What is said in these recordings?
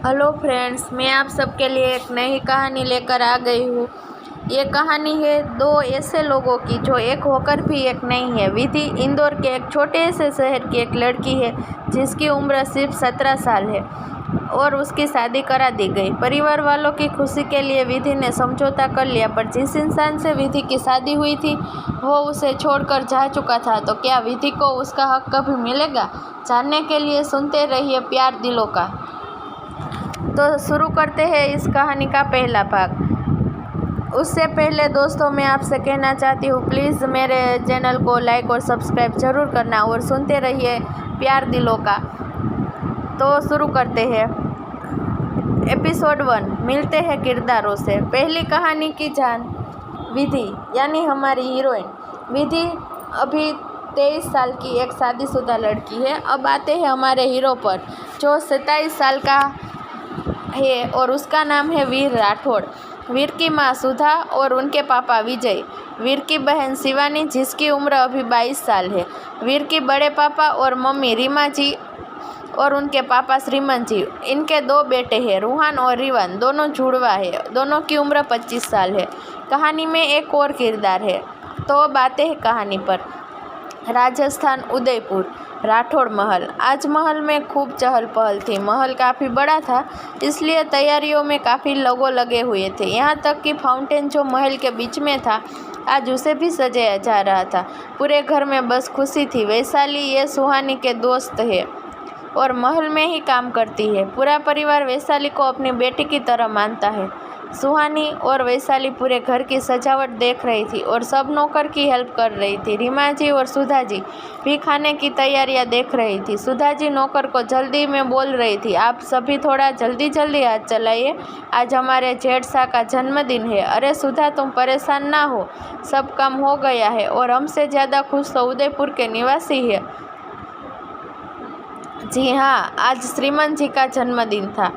Hello friends, मैं आप सबके लिए एक नई कहानी लेकर आ गई हूँ। ये कहानी है दो ऐसे लोगों की जो एक होकर भी एक नहीं है। विधि इंदौर के एक छोटे से शहर की एक लड़की है जिसकी उम्र सिर्फ 17 साल है और उसकी शादी करा दी गई। परिवार वालों की खुशी के लिए विधि ने समझौता कर लिया, पर जिस इंसान से विधि की शादी हुई थी वो उसे छोड़कर जा चुका था। तो क्या विधि को उसका हक कभी मिलेगा? जानने के लिए सुनते रहिए प्यार दिलों का। तो शुरू करते हैं इस कहानी का पहला भाग। उससे पहले दोस्तों, मैं आपसे कहना चाहती हूँ, प्लीज़ मेरे चैनल को लाइक और सब्सक्राइब ज़रूर करना और सुनते रहिए प्यार दिलों का। तो शुरू करते हैं एपिसोड 1। मिलते हैं किरदारों से। पहली कहानी की जान। विधि यानी हमारी हीरोइन विधि अभी 23 साल की एक शादीशुदा लड़की है। अब आते हैं हमारे हीरो पर, जो 27 साल का है और उसका नाम है वीर राठौड़। वीर की माँ सुधा और उनके पापा विजय, वीर की बहन शिवानी जिसकी उम्र अभी 22 साल है, वीर की बड़े पापा और मम्मी रीमा जी और उनके पापा श्रीमंत जी। इनके दो बेटे हैं, रूहान और रिवान, दोनों जुड़वा है। दोनों की उम्र 25 साल है। कहानी में एक और किरदार है। तो अब आते हैं कहानी पर। राजस्थान, उदयपुर, राठौड़ महल। आज महल में खूब चहल पहल थी। महल काफ़ी बड़ा था, इसलिए तैयारियों में काफ़ी लोग लगे हुए थे। यहाँ तक कि फाउंटेन जो महल के बीच में था, आज उसे भी सजाया जा रहा था। पूरे घर में बस खुशी थी। वैशाली ये सुहानी के दोस्त है और महल में ही काम करती है। पूरा परिवार वैशाली को अपनी बेटी की तरह मानता है। सुहानी और वैशाली पूरे घर की सजावट देख रही थी और सब नौकर की हेल्प कर रही थी। रीमा जी और सुधा जी भी खाने की तैयारियां देख रही थी। सुधा जी नौकर को जल्दी में बोल रही थी, आप सभी थोड़ा जल्दी जल्दी हाथ चलाइए, आज हमारे जेठ शाह का जन्मदिन है। अरे सुधा, तुम परेशान ना हो, सब काम हो गया है और हमसे ज़्यादा खुश तो उदयपुर के निवासी है। जी हाँ, आज श्रीमंत जी का जन्मदिन था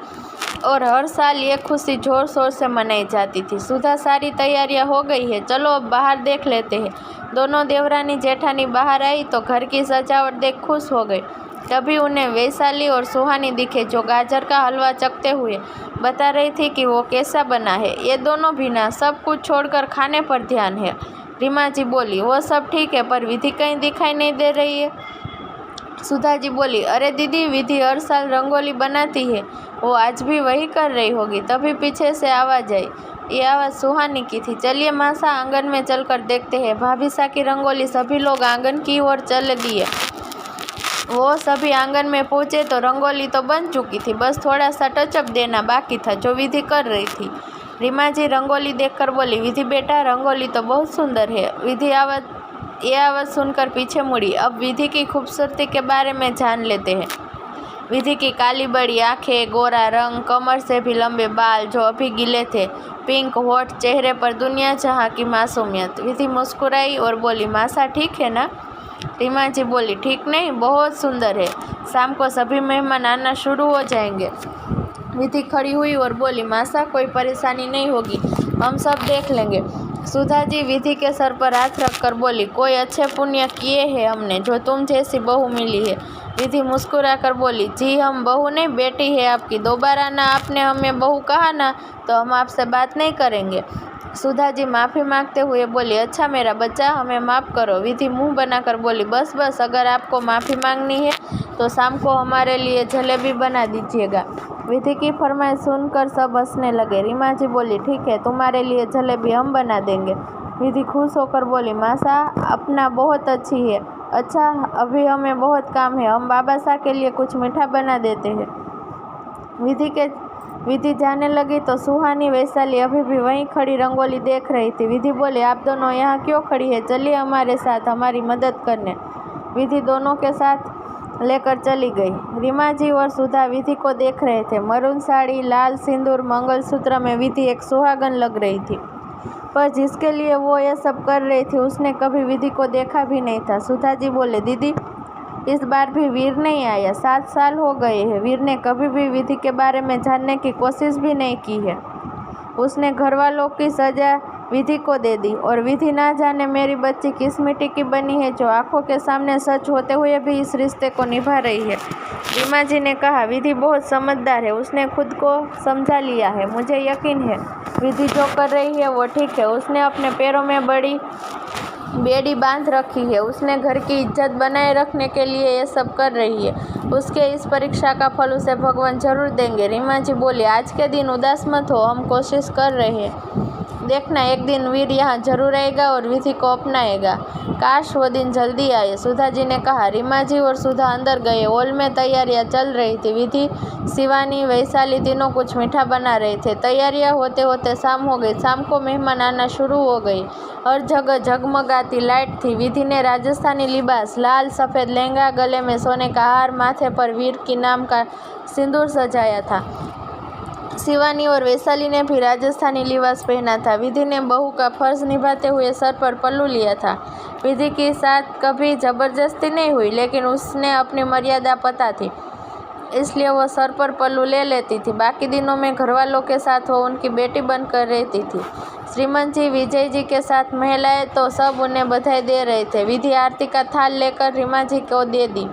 और हर साल ये खुशी जोर शोर से मनाई जाती थी। सुधा, सारी तैयारियां हो गई है, चलो अब बाहर देख लेते हैं। दोनों देवरानी जेठानी बाहर आई तो घर की सजावट देख खुश हो गई। तभी उन्हें वैशाली और सुहानी दिखे, जो गाजर का हलवा चखते हुए बता रही थी कि वो कैसा बना है। ये दोनों भी ना सब कुछ छोड़कर खाने पर ध्यान है। रीमा जी बोली, वो सब ठीक है, पर विधि कहीं दिखाई नहीं दे रही है। सुधा जी बोली, अरे दीदी, विधि हर साल रंगोली बनाती है, वो आज भी वही कर रही होगी। तभी पीछे से आवाज़ आई। ये आवाज़ सुहानी की थी। चलिए मासा, आंगन में चलकर देखते हैं। भाभीसा की रंगोली। सभी लोग आंगन की ओर चल दिए। वो सभी आंगन में पहुंचे तो रंगोली तो बन चुकी थी, बस थोड़ा सा टचअप देना बाकी था, जो विधि कर रही थी। रीमा जी रंगोली देखकर बोली, विधि बेटा, रंगोली तो बहुत सुंदर है। विधि ये आवाज़ सुनकर पीछे मुड़ी। अब विधि की खूबसूरती के बारे में जान लेते हैं। विधि की काली बड़ी आंखें, गोरा रंग, कमर से भी लंबे बाल जो अभी गीले थे, पिंक होठ, चेहरे पर दुनिया जहाँ की मासूमियत। विधि मुस्कुराई और बोली, मासा ठीक है ना? रीमा जी बोली, ठीक नहीं, बहुत सुंदर है। शाम को सभी मेहमान आना शुरू हो जाएंगे। विधि खड़ी हुई और बोली, मासा कोई परेशानी नहीं होगी, हम सब देख लेंगे। सुधा जी विधि के सर पर हाथ रखकर बोली, कोई अच्छे पुण्य किए हैं हमने, जो तुम जैसी बहू मिली है। विधि मुस्कुराकर बोली, जी हम बहू नहीं, बेटी है आपकी। दोबारा ना आपने हमें बहू कहा ना तो हम आपसे बात नहीं करेंगे। सुधा जी माफ़ी मांगते हुए बोली, अच्छा मेरा बच्चा, हमें माफ़ करो। विधि मुंह बनाकर बोली, बस बस, अगर आपको माफ़ी मांगनी है तो शाम को हमारे लिए जलेबी बना दीजिएगा। विधि की फरमाइश सुनकर सब हंसने लगे। रीमा जी बोली, ठीक है, तुम्हारे लिए जलेबी हम बना देंगे। विधि खुश होकर बोली, मासा अपना बहुत अच्छी है। अच्छा, अभी हमें बहुत काम है, हम बाबा साहब के लिए कुछ मीठा बना देते हैं। विधि जाने लगी तो सुहानी वैशाली अभी भी वहीं खड़ी रंगोली देख रही थी। विधि बोली, आप दोनों यहाँ क्यों खड़ी है, चलिए हमारे साथ हमारी मदद करने। विधि दोनों के साथ लेकर चली गई। रीमा जी और सुधा विधि को देख रहे थे। मरून साड़ी, लाल सिंदूर, मंगलसूत्र में विधि एक सुहागन लग रही थी, पर जिसके लिए वो ये सब कर रही थी उसने कभी विधि को देखा भी नहीं था। सुधा जी बोले, दीदी इस बार भी वीर नहीं आया, 7 साल हो गए हैं। वीर ने कभी भी विधि के बारे में जानने की कोशिश भी नहीं की है। उसने घर वालों की विधि को दे दी। और विधि ना जाने मेरी बच्ची किस मिट्टी की बनी है जो आंखों के सामने सच होते हुए भी इस रिश्ते को निभा रही है। रीमा जी ने कहा, विधि बहुत समझदार है, उसने खुद को समझा लिया है। मुझे यकीन है विधि जो कर रही है वो ठीक है। उसने अपने पैरों में बड़ी बेड़ी बांध रखी है। उसने घर की इज्जत बनाए रखने के लिए ये सब कर रही है। उसके इस परीक्षा का फल उसे भगवान जरूर देंगे। रीमा जी बोली, आज के दिन उदास मत हो, हम कोशिश कर रहे हैं। देखना एक दिन वीर यहाँ जरूर आएगा और विधि को अपनाएगा। काश वो दिन जल्दी आए, सुधा जी ने कहा। रीमा जी और सुधा अंदर गए। हॉल में तैयारियां चल रही थी। विधि, शिवानी, वैशाली तीनों कुछ मीठा बना रहे थे। तैयारियां होते होते शाम हो गई। शाम को मेहमान आना शुरू हो गई। हर जगह जगमगाती लाइट थी। विधि ने राजस्थानी लिबास, लाल सफ़ेद लहंगा, गले में सोने का हार, माथे पर वीर की नाम का सिंदूर सजाया था। शिवानी और वैशाली ने भी राजस्थानी लिबास पहना था। विधि ने बहू का फर्ज निभाते हुए सर पर पल्लू लिया था। विधि के साथ कभी जबरदस्ती नहीं हुई, लेकिन उसने अपनी मर्यादा पता थी, इसलिए वो सर पर पल्लू ले लेती थी। बाकी दिनों में घरवालों के साथ वो उनकी बेटी बनकर रहती थी। श्रीमंत जी, विजय जी के साथ महिलाएं तो सब उन्हें बधाई दे रहे थे। विधि आरती का थाल लेकर रीमा जी को दे दी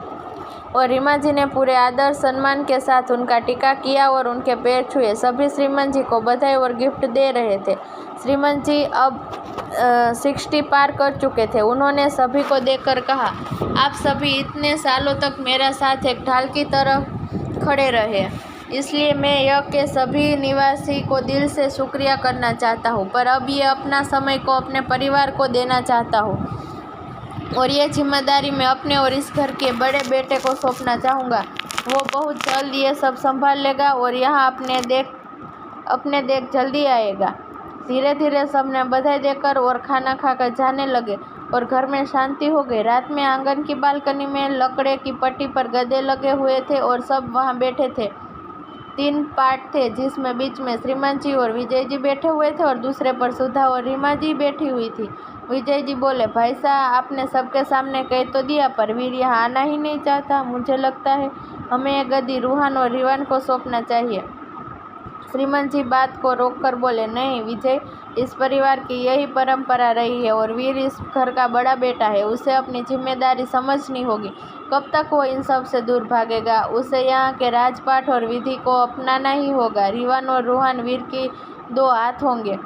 और रीमा जी ने पूरे आदर सम्मान के साथ उनका टीका किया और उनके पैर छुए। सभी श्रीमंत जी को बधाई और गिफ्ट दे रहे थे। श्रीमंत जी अब 60 पार कर चुके थे। उन्होंने सभी को देखकर कहा, आप सभी इतने सालों तक मेरा साथ एक ढाल की तरह खड़े रहे, इसलिए मैं यह के सभी निवासी को दिल से शुक्रिया करना चाहता हूँ। पर अब ये अपना समय को अपने परिवार को देना चाहता हूँ और ये जिम्मेदारी मैं अपने और इस घर के बड़े बेटे को सौंपना चाहूँगा। वो बहुत जल्द ये सब संभाल लेगा और यहाँ अपने देख जल्दी आएगा। धीरे धीरे सबने बधाई देकर और खाना खाकर जाने लगे और घर में शांति हो गई। रात में आंगन की बालकनी में लकड़े की पट्टी पर गद्दे लगे हुए थे और सब वहाँ बैठे थे। 3 पार्ट थे, जिसमें बीच में श्रीमंत जी और विजय जी बैठे हुए थे और दूसरे पर सुधा और रीमा जी बैठी हुई थी। विजय जी बोले, भाई साहब, आपने सबके सामने कह तो दिया, पर वीर यहाँ आना ही नहीं चाहता। मुझे लगता है हमें यह गद्दी रूहान और रीवान को सौंपना चाहिए। श्रीमंत जी बात को रोककर बोले, नहीं विजय, इस परिवार की यही परंपरा रही है और वीर इस घर का बड़ा बेटा है, उसे अपनी जिम्मेदारी समझनी होगी। कब तक वो इन सब से दूर भागेगा? उसे यहाँ के राजपाट और विधि को अपनाना ही होगा। रीवान और रूहान वीर की 2 हाथ होंगे।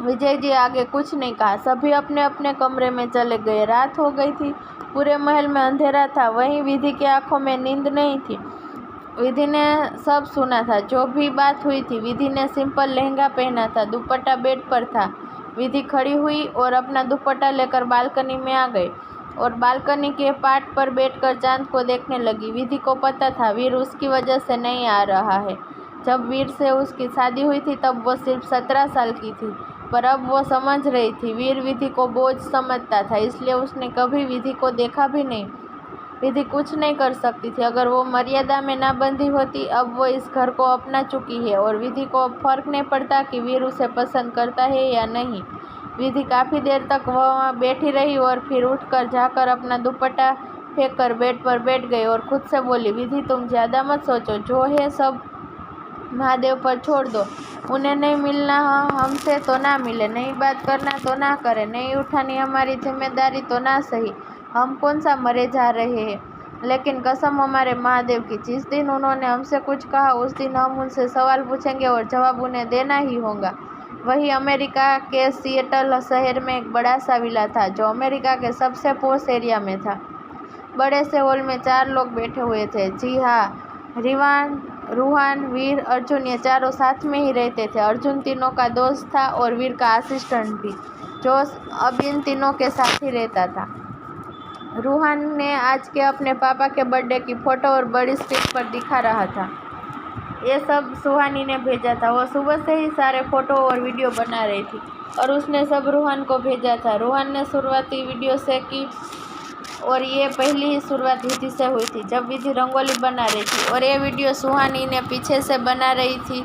विजय जी आगे कुछ नहीं कहा। सभी अपने अपने कमरे में चले गए। रात हो गई थी। पूरे महल में अंधेरा था। वहीं विधि की आंखों में नींद नहीं थी। विधि ने सब सुना था, जो भी बात हुई थी। विधि ने सिंपल लहंगा पहना था, दुपट्टा बेड पर था। विधि खड़ी हुई और अपना दुपट्टा लेकर बालकनी में आ गई और बालकनी के पाट पर बैठकर चांद को देखने लगी। विधि को पता था वीर उसकी वजह से नहीं आ रहा है। जब वीर से उसकी शादी हुई थी तब वो सिर्फ 17 साल की थी, पर अब वो समझ रही थी वीर विधि को बोझ समझता था, इसलिए उसने कभी विधि को देखा भी नहीं। विधि कुछ नहीं कर सकती थी अगर वो मर्यादा में ना बंधी होती। अब वो इस घर को अपना चुकी है और विधि को फर्क नहीं पड़ता कि वीर उसे पसंद करता है या नहीं। विधि काफ़ी देर तक वहाँ बैठी रही और फिर उठकर जाकर अपना दुपट्टा फेंक कर बेड पर बैठ गई और खुद से बोली, विधि तुम ज़्यादा मत सोचो, जो है सब महादेव पर छोड़ दो। उन्हें नहीं मिलना हमसे तो ना मिले, नहीं बात करना तो ना करें, नहीं उठानी हमारी जिम्मेदारी तो ना सही। हम कौन सा मरे जा रहे हैं, लेकिन कसम हमारे महादेव की, जिस दिन उन्होंने हमसे कुछ कहा उस दिन हम उनसे सवाल पूछेंगे और जवाब उन्हें देना ही होगा। वही अमेरिका के सिएटल शहर में एक बड़ा सा विला था जो अमेरिका के सबसे पॉश एरिया में था। बड़े से हॉल में 4 लोग बैठे हुए थे। जी हाँ, रीवान, रूहान, वीर, अर्जुन, ये चारों साथ में ही रहते थे। अर्जुन तीनों का दोस्त था और वीर का असिस्टेंट भी, जो अब इन तीनों के साथ ही रहता था। रूहान ने आज के अपने पापा के बर्थडे की फ़ोटो और बड़ी स्क्रीन पर दिखा रहा था। ये सब सुहानी ने भेजा था। वो सुबह से ही सारे फ़ोटो और वीडियो बना रही थी और उसने सब रूहान को भेजा था। रूहान ने शुरुआती वीडियो से की और ये पहली ही शुरुआत विधि से हुई थी, जब विधि रंगोली बना रही थी और ये वीडियो सुहानी ने पीछे से बना रही थी,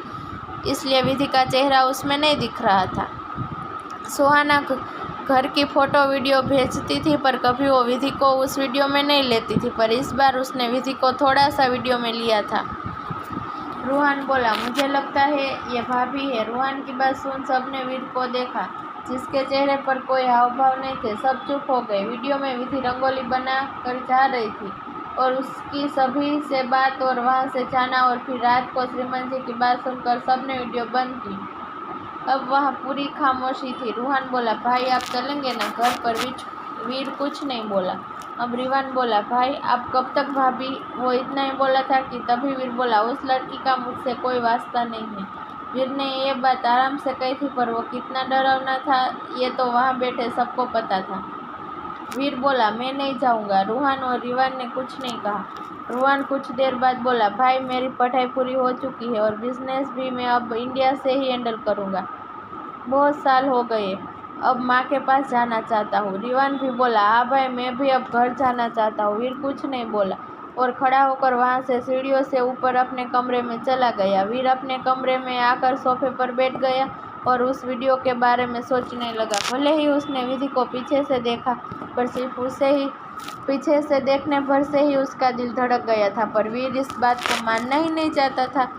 इसलिए विधि का चेहरा उसमें नहीं दिख रहा था। सुहाना घर की फ़ोटो वीडियो भेजती थी, पर कभी वो विधि को उस वीडियो में नहीं लेती थी, पर इस बार उसने विधि को थोड़ा सा वीडियो में लिया था। रूहान बोला, मुझे लगता है ये भाभी है। रूहान की बात सुन सबने वीर को देखा, जिसके चेहरे पर कोई हाव भाव नहीं थे। सब चुप हो गए। वीडियो में विधि रंगोली बना कर जा रही थी और उसकी सभी से बात और वहाँ से जाना, और फिर रात को श्रीमान जी की बात सुनकर सबने वीडियो बंद की। अब वहाँ पूरी खामोशी थी। रूहान बोला, भाई आप चलेंगे ना घर पर? वीर कुछ नहीं बोला। अब रिवान बोला, भाई आप कब तक भाभी? वो इतना ही बोला था कि तभी वीर बोला, उस लड़की का मुझसे कोई वास्ता नहीं है। वीर ने ये बात आराम से कही थी, पर वो कितना डरावना था ये तो वहाँ बैठे सबको पता था। वीर बोला, मैं नहीं जाऊँगा। रूहान और रिवान ने कुछ नहीं कहा। रूहान कुछ देर बाद बोला, भाई मेरी पढ़ाई पूरी हो चुकी है और बिजनेस भी मैं अब इंडिया से ही हैंडल करूँगा। बहुत साल हो गए, अब माँ के पास जाना चाहता हूँ। रिवान भी बोला, हाँ भाई मैं भी अब घर जाना चाहता हूँ। वीर कुछ नहीं बोला और खड़ा होकर वहाँ से सीढ़ियों से ऊपर अपने कमरे में चला गया। वीर अपने कमरे में आकर सोफे पर बैठ गया और उस वीडियो के बारे में सोचने लगा। भले ही उसने विधि को पीछे से देखा, पर सिर्फ उसे ही पीछे से देखने भर से ही उसका दिल धड़क गया था, पर वीर इस बात को मानना ही नहीं चाहता था।